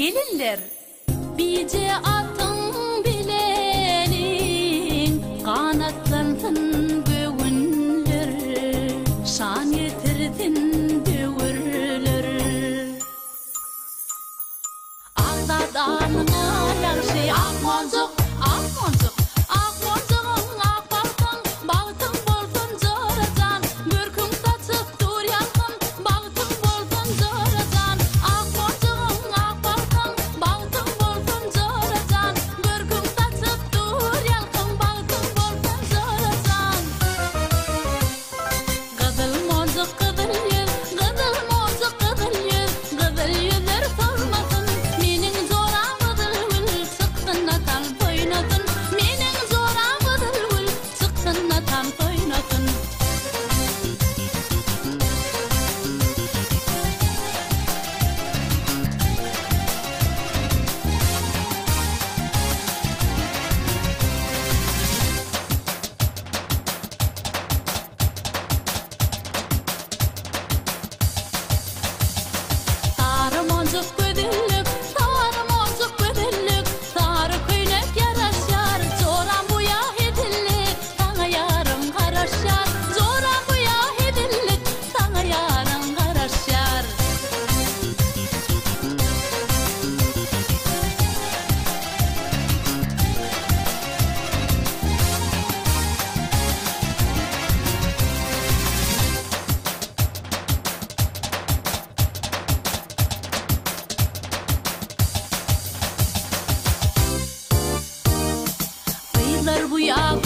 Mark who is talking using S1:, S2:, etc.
S1: Gelinler. Bice atın bilenin kanatlandın böğünler, şan yetirdin dövürler. Ağdadanına yakşı akmoncuk, akmoncuk, akmoncuğun akbaltın, bağıtın bolsun zoracan, börkün saçıp dur yalkın, bağıtın bolsun zoracan, akmoncuğun akbaltın, bağıtın bolsun zoracan, börkün saçıp dur yalkın, bağıtın bolsun zoracan. Gıdıl moncuk gıdıl yüz, gıdıl moncuk gıdıl yüz, gıdıl yüzler sormasın, menin zoram gıdıl gül, çıksın atan toynatın, menin zoram gıdıl gül, çıksın atan toynatın. Sarı moncuk gödüllük, sarı moncuk gödüllük, sarı köylek yaraşar, zoran bu yahidillik, sana yarım karaşar, zoran bu yahidillik, sana yarım karaşar. Kıyılar bu ya